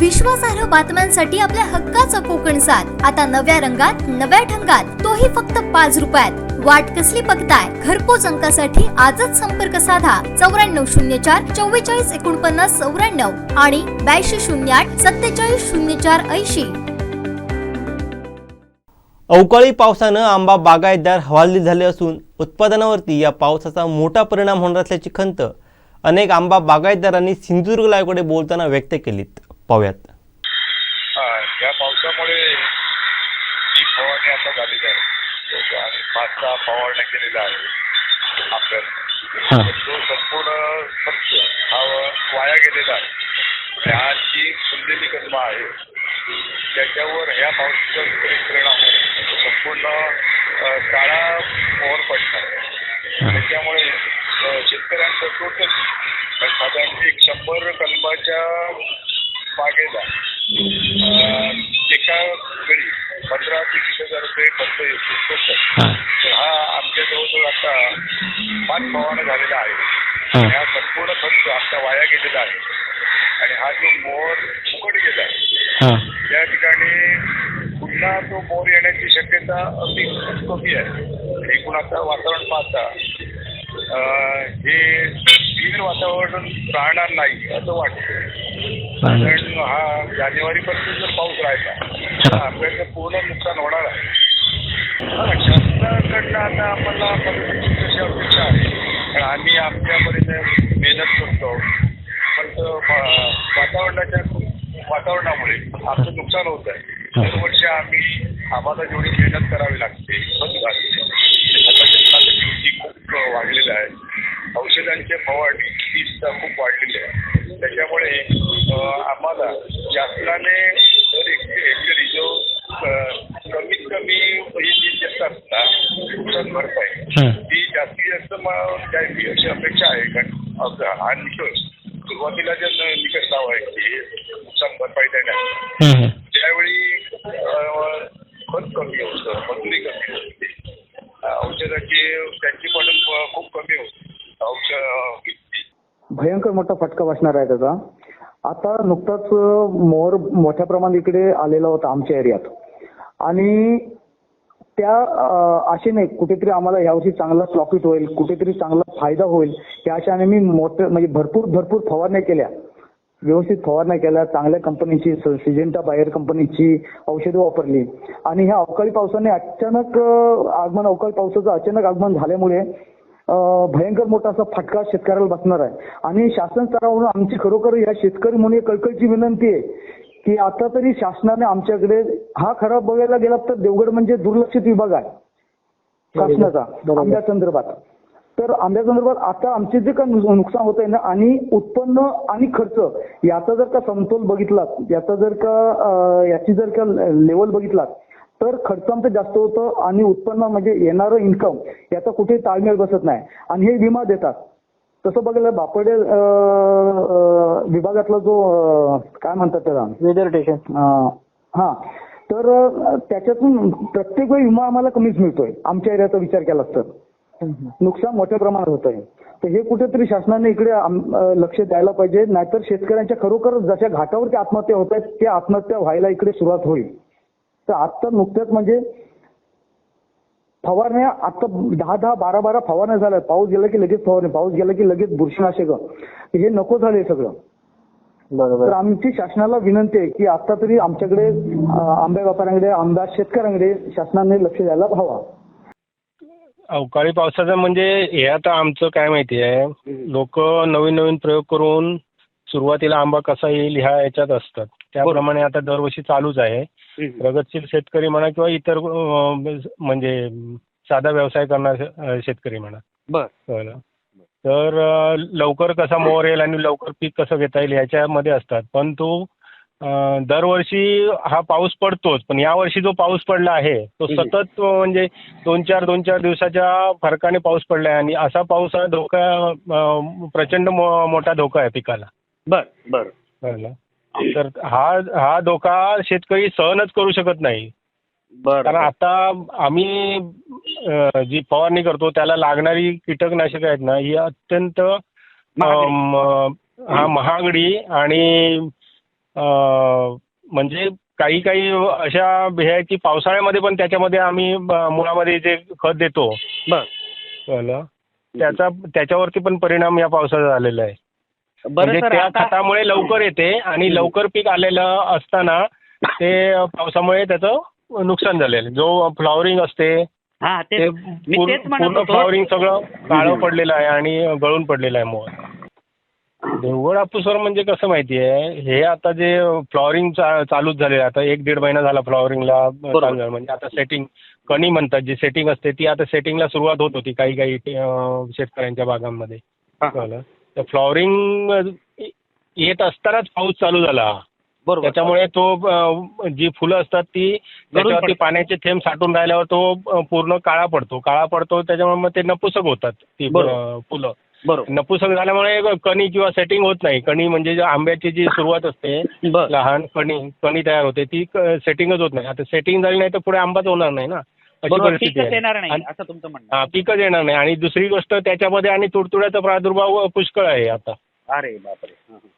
विश्वासार्ह बातम्यांसाठी आपल्या हक्काचा कोकणसाद आता नव्या रंगात नव्या ढंगात, तोही फक्त 5 रुपयात। वाट कसली बघताय? घरपोच अंकासाठी आजच संपर्क साधा 9404 44 49 94 आणि 8208 47 04 80। अवकाळी पावसानं आंबा बागायतदार हवालदिल झाले असून उत्पादनावरती या पावसाचा मोठा परिणाम होणार असल्याची खंत अनेक आंबा बागायतदारांनी सिंधुदुर्ग लाईव्हकडे बोलताना व्यक्त केलीत। पाहूयात। या पावसामुळे जी फवारणी आता झालेली आहे आणि 5-6 फवारण्या केलेल्या आहे आपल्याला, तो संपूर्ण खर्च हा वाया गेलेला आहे। हा जी फुललेली कलम आहे त्याच्यावर ह्या पावसाचा विपरीत परिणाम संपूर्ण काळा मोहर पडणार आहे। त्याच्यामुळे शेतकऱ्यांचं टोटल साधारण 100 कलमाच्या बागेला एका वेळी 15 ते 20,000 रुपये खर्च येतो। तर हा आमच्या जवळजवळ आता 5 फवारण्या झालेला आहे। हा संपूर्ण खर्च आमचा वाया गेलेला आहे आणि हा जो मोर फुकट गेला आहे या ठिकाणी पुन्हा तो मोर येण्याची शक्यता अगदी खूप कमी आहे। एकूण आता वातावरण पाहता हे स्थिर वातावरण राहणार नाही असं वाटतं। कारण हा जानेवारीपर्यंत जर पाऊस राहिला तर आपल्याचं पूर्ण नुकसान होणार आहे। शासनाकडनं आता आम्हाला मदतीची कशी अपेक्षा आहे, कारण आम्ही आमच्यापर्यंत मेहनत करतो, पण वातावरणामुळे आमचं नुकसान होत आहे। दरवर्षी आम्हाला जेवढी मेहनत करावी लागते खूप वाढलेलं आहे। औषधांचे फवारणी फीस खूप वाढलेली आहे। त्याच्यामुळे आम्हाला शासनाने दर हेक्टरी जो कमीत कमी जी देतात ना नुकसान भरपाई ती जास्तीत जास्त द्यावी अशी अपेक्षा आहे। कारण हा निकष सुरुवातीला जे निकष लावायचे नुकसान भरपाई देण्यात त्यावेळी खर्च कमी होतं, मजुरी कमी होते, औषधाची त्यांची पण खूप कमी होती। औषध भयंकर मोठा फटका बसणार आहे त्याचा। आता नुकताच मोर मोठ्या प्रमाणात इकडे आलेला होता आमच्या एरियात आणि त्या आशेने कुठेतरी आम्हाला यावर्षी चांगला प्रॉफिट होईल, कुठेतरी चांगला फायदा होईल या आशेने मी म्हणजे भरपूर फवारण्या केल्या, व्यवस्थित फवारण्या केल्या, चांगल्या कंपनीची सिजेंटा बायर कंपनीची औषधं वापरली आणि ह्या अवकाळी पावसाने अवकाळी पावसाचं अचानक आगमन झाल्यामुळे भयंकर मोठा असा फटका शेतकऱ्याला बसणार आहे। आणि शासन स्तरावरून आमची खरोखर या शेतकरी म्हणून कळकळीची विनंती आहे की आता तरी शासनाने आमच्याकडे हा खरा बघायला गेला तर देवगड म्हणजे दुर्लक्षित विभाग आहे शासनाचा आंब्यासंदर्भात। तर आंब्यासंदर्भात आता आमचे जे काही नुकसान होत आहे ना आणि उत्पन्न आणि खर्च याचा जर का समतोल बघितला, याची जर का लेवल बघितला तर खर्च आमचा जास्त होतं आणि उत्पन्न म्हणजे येणारं इन्कम याचा कुठेही ताळमेळ बसत नाही। आणि हे विमा देतात तसं बघायला बापडे विभागातला जो काय म्हणतात त्याला वेदर स्टेशन हा, तर त्याच्यातून प्रत्येक वेळी विमा आम्हाला कमीच मिळतोय आमच्या एरियाचा विचार केला तर नुकसान मोठ्या प्रमाणात होत आहे। तर हे कुठेतरी शासनाने इकडे लक्ष द्यायला पाहिजे, नाहीतर शेतकऱ्यांच्या खरोखर जशा घाटावरती आत्महत्या होत आहेत त्या आत्महत्या व्हायला इकडे सुरुवात होईल। तर आता नुकत्याच म्हणजे फवारण्या आता 10 12 फवारण्या झाल्या। पाऊस गेला की लगेच फवारणी, पाऊस गेला की लगेच बुरशीनाशक, हे नको झाले सगळं। तर आमची शासनाला विनंती आहे की आता तरी आमच्याकडे आंबा व्यापाऱ्यांकडे, आंबा शेतकऱ्यांकडे शासनाने लक्ष द्यायला हवा। अवकाळी पावसाचं म्हणजे हे आता आमचं काय माहिती आहे, लोक नवीन प्रयोग करून सुरुवातीला आंबा कसा येईल ह्या याच्यात असतात, त्याप्रमाणे आता दरवर्षी चालूच आहे। प्रगतशील शेतकरी म्हणा किंवा इतर म्हणजे साधा व्यवसाय करणारे शेतकरी म्हणा, तर लवकर कसा मोहर येईल आणि लवकर पीक कसं घेता येईल याच्यामध्ये असतात। पण तो दरवर्षी हा पाऊस पडतोच, पण यावर्षी जो पाऊस पडला आहे तो सतत म्हणजे 2-4 दिवसाच्या फरकाने पाऊस पडला आहे आणि असा पाऊस हा प्रचंड मोठा धोका आहे पिकाला। बरं तर हा धोका शेतकरी सहनच करू शकत नाही। कारण आता आम्ही जी फवारणी करतो त्याला लागणारी कीटकनाशक आहेत ना ही अत्यंत महागडी आणि म्हणजे काही काही अशा हे आहे की पावसाळ्यामध्ये पण त्याच्यामध्ये आम्ही मुळामध्ये जे खत देतो बर कळलं त्याच्यावरती पण परिणाम या पावसाचा झालेला आहे. बरं म्हणजे सर त्या आता खतामुळे लवकर येते आणि लवकर पीक आलेलं असताना ते पावसामुळे त्याचं नुकसान झालेलं आहे. जो फ्लॉवरिंग असते हा ते ते मी तेच म्हणत पूर्ण होतो. फ्लॉवरिंग सगळं काळं पडलेलं आहे आणि गळून पडलेलं आहे मोड. देवगड हापूसवर म्हणजे कसं माहिती आहे हे आता जे फ्लॉवरिंग चालूच झाले आता 1-1.5 महिना झाला फ्लॉवरिंगला चालू झालं. म्हणजे आता सेटिंग कणी म्हणतात जी सेटिंग असते ती आता सेटिंगला सुरुवात होत होती काही काही शेतकऱ्यांच्या बागांमध्ये. कळलं तर फ्लॉवरिंग येत असतानाच पाऊस चालू झाला. बरोबर त्याच्यामुळे तो जी फुलं असतात ती त्याच्यावरती पाण्याचे थेंब साठून राहिल्यावर तो पूर्ण काळा पडतो त्याच्यामुळे मग ते नपुसक होतात ती फुलं. बरोबर नपुसक झाल्यामुळे कणी किंवा सेटिंग होत नाही. कणी म्हणजे आंब्याची जी सुरुवात असते लहान कणी तयार होते ती सेटिंगच होत नाही. आता सेटिंग झाली नाही तर पुढे आंबाच होणार नाही ना अशी परिस्थिती आहे. येणार नाही असं तुमचं म्हणणं. हा पिकच येणार नाही. आणि दुसरी गोष्ट त्याच्यामध्ये आणि तुडतुड्याचा प्रादुर्भाव पुष्कळ आहे आता. अरे बापरे.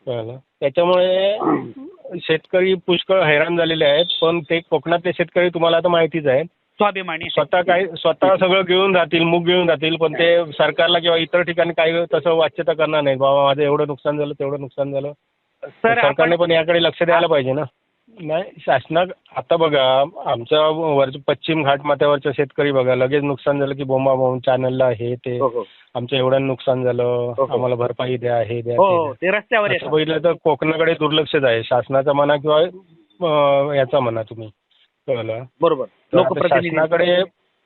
कळलं त्याच्यामुळे शेतकरी पुष्कळ हैराण झालेले आहेत. पण ते कोकणातले शेतकरी तुम्हाला आता माहितीच आहे स्वाभिमानी स्वतः सगळं घेऊन जातील मूग घेऊन जातील पण ते सरकारला किंवा इतर ठिकाणी काही तसं वाच्यता करणार नाही. बाबा माझं एवढं नुकसान झालं तेवढं नुकसान झालं. सरकारने पण याकडे लक्ष द्यायला पाहिजे ना. नाही शासना आता बघा आमच्या पश्चिम घाट माथ्यावरच्या शेतकरी बघा लगेच नुकसान झालं की बोंबाबोंब चॅनलला हे ते आमचं एवढं नुकसान झालं आम्हाला भरपाई द्या हे द्या ते रस्त्यावर बघितलं तर कोकणाकडे दुर्लक्षच आहे शासनाचा म्हणा किंवा याचा म्हणा तुम्ही. कळलं बरोबर शासनाकडे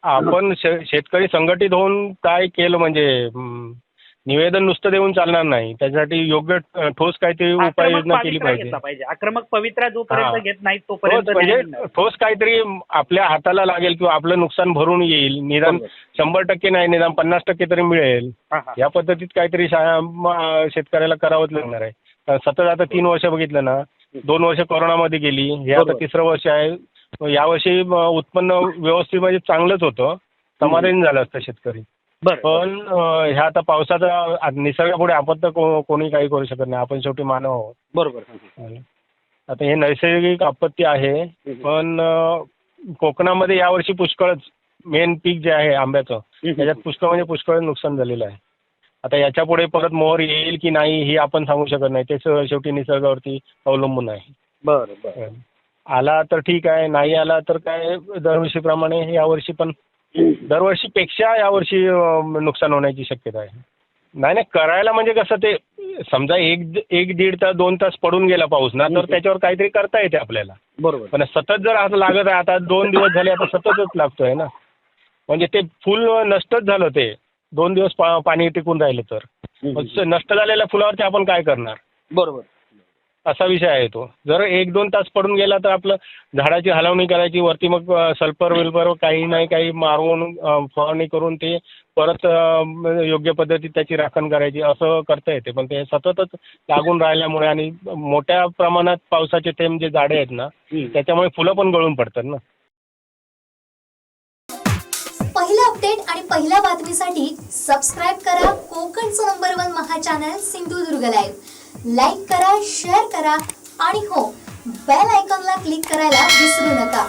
आपण शेतकरी संघटित होऊन काय केलं म्हणजे निवेदन नुसतं देऊन चालणार नाही. त्याच्यासाठी योग्य ठोस काहीतरी उपाययोजना केली पाहिजे. आक्रमक पवित्रा जोपर्यंत घेत नाही तोपर्यंत म्हणजे ठोस काहीतरी आपल्या हाताला लागेल किंवा आपलं नुकसान भरून येईल. निदान 100% नाही निदान 50% तरी मिळेल. या पद्धतीत काहीतरी शेतकऱ्याला करावंच लागणार आहे. सतत आता 3 वर्ष बघितलं ना 2 वर्ष कोरोनामध्ये गेली हे आता 3रं वर्ष आहे. यावर्षी उत्पन्न व्यवस्थित म्हणजे चांगलंच होतं समाधानी झालं असतं शेतकरी. पण ह्या आता पावसाचा निसर्गापुढे आपण तर कोणी काही करू शकत नाही. आपण शेवटी मानव आहोत. बरोबर. आता हे नैसर्गिक आपत्ती आहे पण कोकणामध्ये यावर्षी पुष्कळच मेन पीक जे आहे आंब्याचं त्याच्यात पुष्कळ म्हणजे पुष्कळ नुकसान झालेलं आहे. आता याच्या पुढे परत मोहर येईल की नाही हे आपण सांगू शकत नाही. ते शेवटी निसर्गावरती अवलंबून आहे. बरं आला तर ठीक आहे नाही आला तर काय दरवर्षीप्रमाणे यावर्षी पण दरवर्षीपेक्षा यावर्षी नुकसान होण्याची शक्यता आहे. नाही करायला म्हणजे कसं ते समजा 1-1.5 तास 2 तास पडून गेला पाऊस ना तर त्याच्यावर काहीतरी करता येते आपल्याला. बरोबर. पण सतत जर असं लागत आहे आता 2 दिवस झाले आता सततच लागतोय ना म्हणजे ते फुल नष्टच झालं. ते 2 दिवस पाणी टिकून राहिलं तर नष्ट झालेल्या फुलावरती आपण काय करणार. बरोबर असा विषय आहे तो. जर 1-2 तास पडून गेला तर आपलं झाडाची हलवणी करायची वरती मग सल्फर विल्फर काही नाही काही मारून फवारणी करून ते परत योग्य पद्धतीत त्याची राखण करायची असं करता येते. पण ते सततच लागून राहिल्यामुळे आणि मोठ्या प्रमाणात पावसाचे थेंब जे झाडे आहेत ना त्याच्यामुळे फुलं पण गळून पडतात ना. पहिला अपडेट आणि पहिल्या बातमीसाठी सबस्क्राईब करा कोकणचं नंबर 1 महा चॅनल सिंधुदुर्ग लाईव्ह. लाईक करा शेअर करा आणि हो बेल आयकॉनला क्लिक करायला विसरू नका.